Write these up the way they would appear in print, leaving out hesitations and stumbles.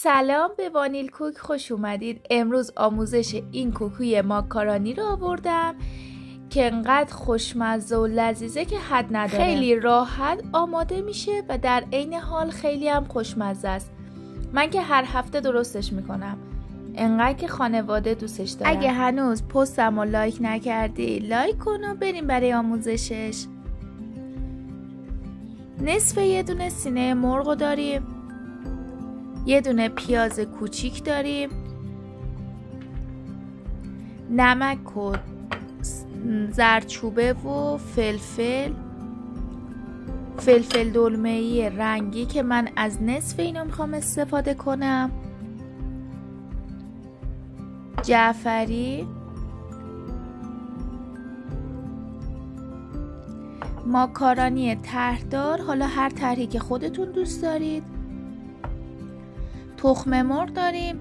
سلام به وانیل کوک، خوش اومدید. امروز آموزش این کوکوی ماکارونی رو آوردم که انقدر خوشمزه و لذیذه که حد نداره. خیلی راحت آماده میشه و در عین حال خیلی هم خوشمزه است. من که هر هفته درستش میکنم، انقدر که خانواده دوستش دارن. اگه هنوز پستم رو لایک نکردی لایک کن و بریم برای آموزشش. نصف یه دونه سینه مرغ داریم، یه دونه پیاز کوچیک داریم، نمک و زردچوبه و فلفل دلمه‌ای رنگی که من از نصف اینو میخوام استفاده کنم، جعفری، ماکارونی طرحدار، حالا هر طرحی که خودتون دوست دارید، تخم مرغ داریم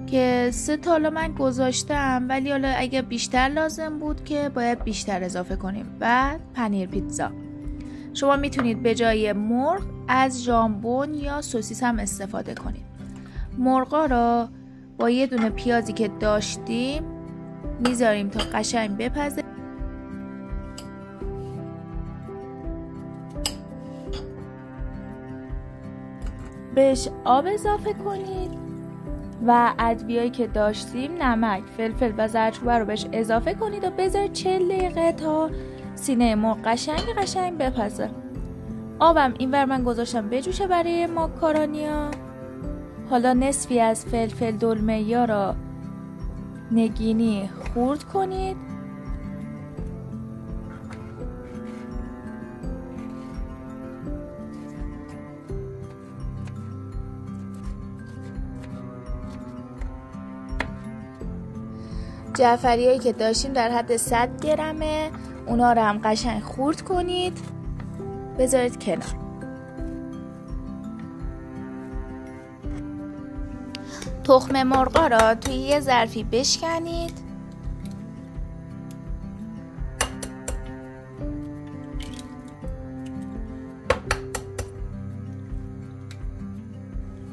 که 3 تا حالا من گذاشتم، ولی حالا اگه بیشتر لازم بود که باید بیشتر اضافه کنیم. بعد پنیر پیتزا. شما میتونید به جای مرغ از ژامبون یا سوسیس هم استفاده کنید. مرغا رو با یه دونه پیازی که داشتیم میذاریم تا قشنگ بپزه. بهش آب اضافه کنید و ادویه‌ای که داشتیم، نمک، فلفل و زردچوبه رو بهش اضافه کنید و بذارید 40 دقیقه تا سینه مرغ قشنگ بپزه. آبم اینور من گذاشتم بجوشه برای ماکارونیا. حالا نصفی از فلفل دلمه‌ای رو نگینی خورد کنید. جعفریایی که داشتیم در حد 100 گرمه، اونا رو هم قشنگ خورد کنید، بذارید کنار. تخم مرغا را توی یه ظرفی بشکنید.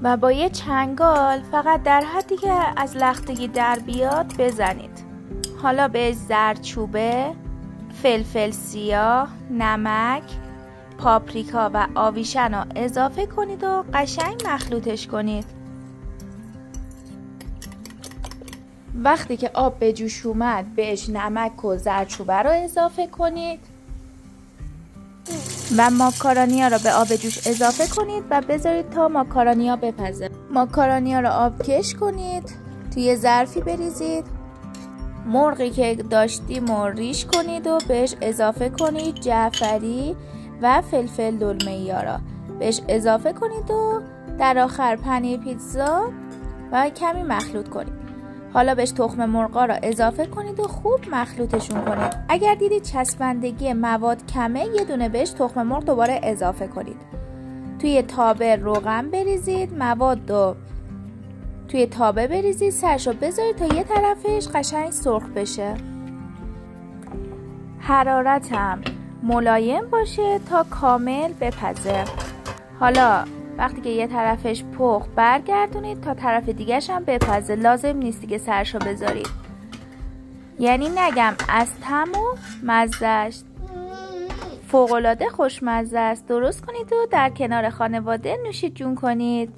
و با یه چنگال فقط در حدی که از لختگی در بیاد بزنید. حالا به زردچوبه، فلفل سیاه، نمک، پاپریکا و آویشن رو اضافه کنید و قشنگ مخلوطش کنید. وقتی که آب به جوش اومد بهش نمک و زردچوبه رو اضافه کنید و ماکارونیا رو به آب جوش اضافه کنید و بذارید تا ماکارونیا بپزه. ماکارونیا رو آبکش کنید، توی ظرفی بریزید. مرغی که داشتیم رو ریش کنید و بهش اضافه کنید جعفری و فلفل دلمه‌ای را بهش اضافه کنید و در آخر پنیر پیتزا و کمی مخلوط کنید. حالا بهش تخم مرغا را اضافه کنید و خوب مخلوطشون کنید. اگر دیدید چسبندگی مواد کمه، یه دونه بهش تخم مرغ دوباره اضافه کنید. توی تابه روغن بریزید، مواد رو توی تابه بریزید، سرشو بذارید تا یه طرفش قشنگ سرخ بشه. حرارتم ملایم باشه تا کامل بپزه. حالا وقتی که یه طرفش پخت برگردونید تا طرف دیگه‌ش هم بپزه. لازم نیست دیگه سرشو بذارید. یعنی نگم از طعم و مزه‌اش فوق‌العاده خوشمزه است. درست کنید و در کنار خانواده نوشید جون کنید.